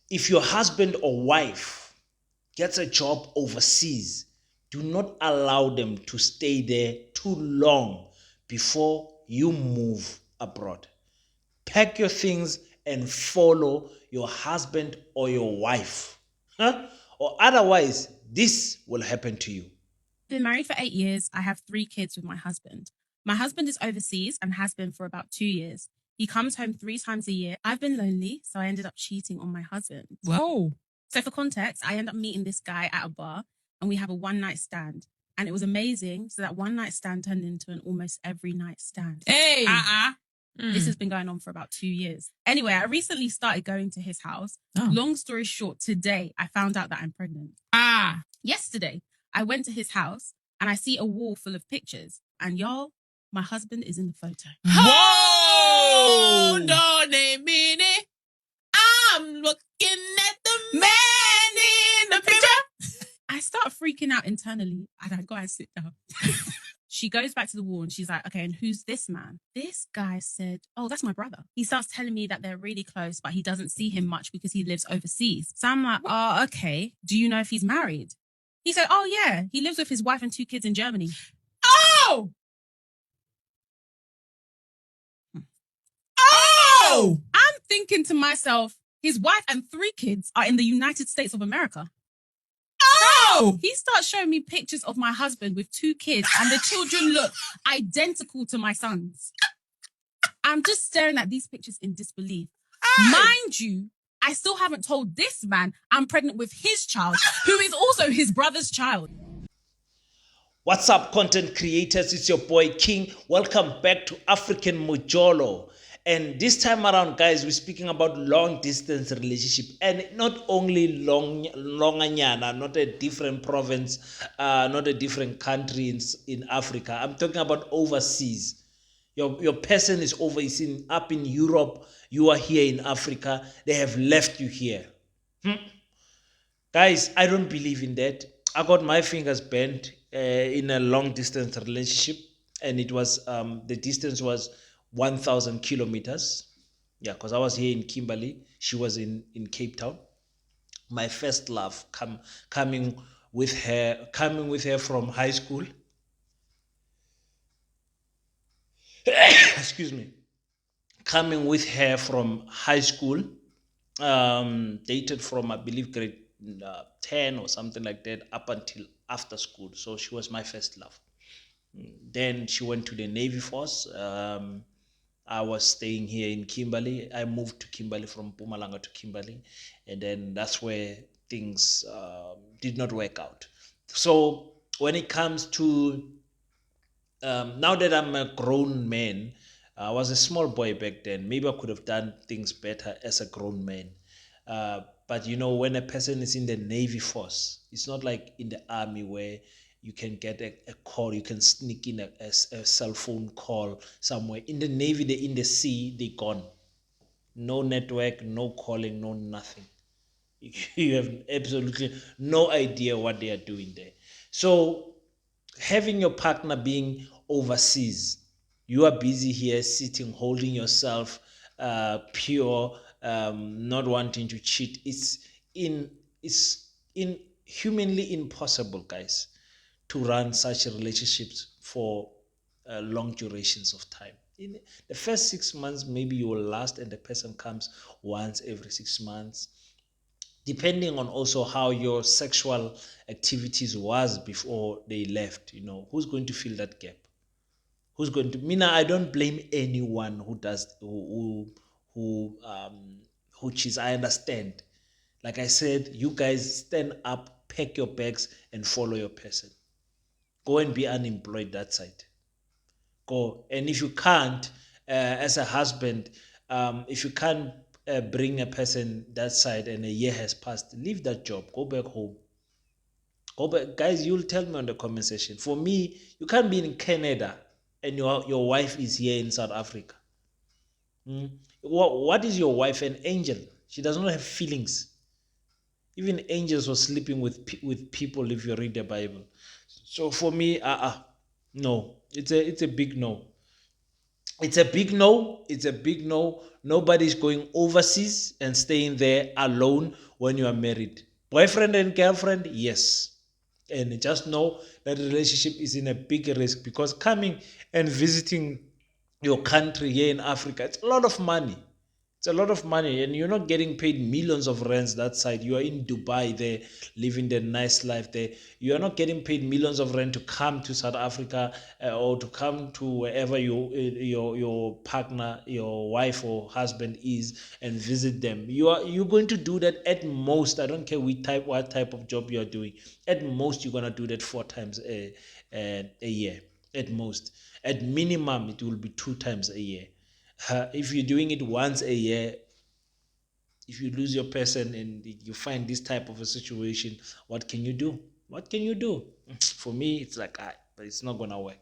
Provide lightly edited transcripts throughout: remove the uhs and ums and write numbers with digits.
If your husband or wife gets a job overseas, do not allow them to stay there too long before you move abroad. Pack your things and follow your husband or your wife. Huh? Or otherwise, this will happen to you. Been married for 8 years. I have 3 kids with my husband. My husband is overseas and has been for about 2 years. He comes home 3 times a year. I've been lonely, so I ended up cheating on my husband. Whoa. So for context, I end up meeting this guy at a bar and we have a one night stand. And it was amazing. So that one night stand turned into an almost every night stand. Hey. This has been going on for about 2 years. Anyway, I recently started going to his house. Oh. Long story short, today I found out that I'm pregnant. Yesterday, I went to his house and I see a wall full of pictures. And y'all, my husband is in the photo. Whoa! Don't they mean it? I'm looking at the man in the picture. I start freaking out internally and I go and sit down. She goes back to the wall and she's like, okay, and who's this man? This guy said, oh, that's my brother. He starts telling me that they're really close, but he doesn't see him much because he lives overseas. So I'm like, oh, okay. Do you know if he's married? He said, oh, yeah, he lives with his wife and 2 kids in Germany. Oh! Oh! I'm thinking to myself, his wife and 3 kids are in the United States of America. Oh! He starts showing me pictures of my husband with 2 kids and the children look identical to my sons. I'm just staring at these pictures in disbelief. Mind you, I still haven't told this man I'm pregnant with his child, who is also his brother's child. What's up, content creators? It's your boy King. Welcome back to African Mojolo. And this time around, guys, we're speaking about long distance relationship, and not only longanyana, not a different province, not a different country in Africa. I'm talking about overseas. Your person is up in Europe. You are here in Africa. They have left you here. Guys, I don't believe in that. I got my fingers bent in a long distance relationship, and it was the distance was 1,000 kilometers. Yeah, because I was here in Kimberley, she was in Cape Town. My first love, coming coming with her from high school. Excuse me. Coming with her from high school, dated from, I believe, grade 10 or something like that, up until after school. So she was my first love. Then she went to the Navy Force. I was staying here in Kimberley. I moved to Kimberley from Pumalanga to Kimberley, and then that's where things did not work out. So when it comes to now that I'm a grown man, I was a small boy back then. Maybe I could have done things better as a grown man. But you know, when a person is in the Navy Force, it's not like in the army where you can get a call, you can sneak in a cell phone call somewhere. In the Navy, they're in the sea, they're gone. No network, no calling, no nothing. You have absolutely no idea what they are doing there. So having your partner being overseas, you are busy here sitting holding yourself pure, not wanting to cheat. It's in humanly impossible, guys, to run such relationships for long durations of time. In the first 6 months, maybe you will last and the person comes once every 6 months, depending on also how your sexual activities was before they left. You know, who's going to fill that gap? Who's going to? Mina, I don't blame anyone who does who cheats. I understand. Like I said, you guys stand up, pack your bags, and follow your person. Go and be unemployed that side. Go. And if you can't, as a husband, if you can't bring a person that side and a year has passed, leave that job, go back home. Go back. Guys, you'll tell me on the comment section. For me, you can't be in Canada and your wife is here in South Africa. What is your wife? An angel? She does not have feelings. Even angels were sleeping with people if you read the Bible. So for me, no, it's a big no. It's a big no. It's a big no. Nobody's going overseas and staying there alone when you are married. Boyfriend and girlfriend, yes. And just know that relationship is in a big risk, because coming and visiting your country here in Africa, it's a lot of money. It's a lot of money, and you're not getting paid millions of rands that side. You are in Dubai there, living the nice life there. You are not getting paid millions of rand to come to South Africa, or to come to wherever your partner, your wife or husband is, and visit them. You're going to do that at most. I don't care what type of job you are doing. At most, you're gonna do that 4 times a year. At most, at minimum, it will be 2 times a year. If you're doing it once a year, if you lose your person and you find this type of a situation, what can you do? What can you do? For me, it's like, but it's not gonna work.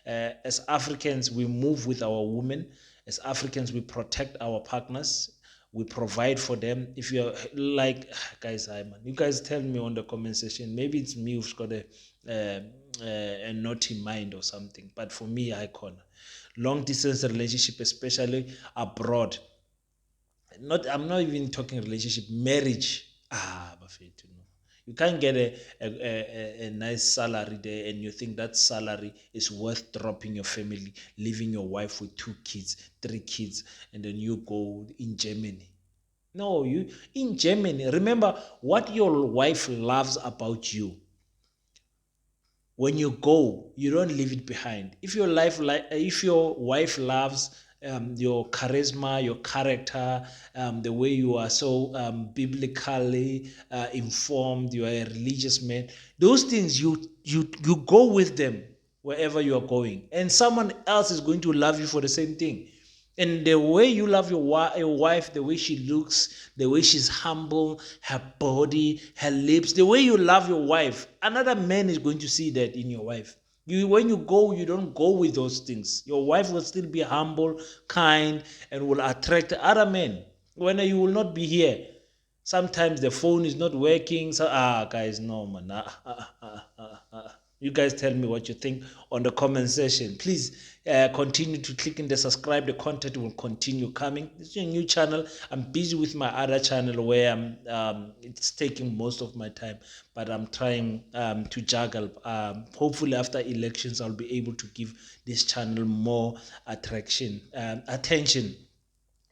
As Africans, we move with our women. As Africans, we protect our partners. We provide for them. If you're like, guys, hi man, you guys tell me on the comment section. Maybe it's me who's got a naughty mind or something. But for me, icon, long distance relationship, especially abroad, not, I'm not even talking relationship, marriage. Bafethu, no. You can't get a nice salary there and you think that salary is worth dropping your family, leaving your wife with 2 kids, 3 kids, and then you go in Germany. No, you in Germany, remember what your wife loves about you. When you go, you don't leave it behind. If your wife loves your charisma, your character, the way you are so biblically informed, you are a religious man, those things, you go with them wherever you are going, and someone else is going to love you for the same thing. And the way you love your wife, the way she looks, the way she's humble, her body, her lips, the way you love your wife, another man is going to see that in your wife. When you go, you don't go with those things. Your wife will still be humble, kind, and will attract other men. When you will not be here, sometimes the phone is not working. So guys, no man. You guys tell me what you think on the comment section. Please continue to click in the subscribe. The content will continue coming. This is a new channel. I'm busy with my other channel where it's taking most of my time, but I'm trying to juggle. Hopefully, after elections, I'll be able to give this channel more attention, and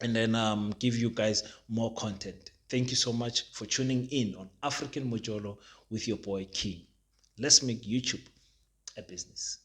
then give you guys more content. Thank you so much for tuning in on African Mojolo with your boy King. Let's make YouTube a business.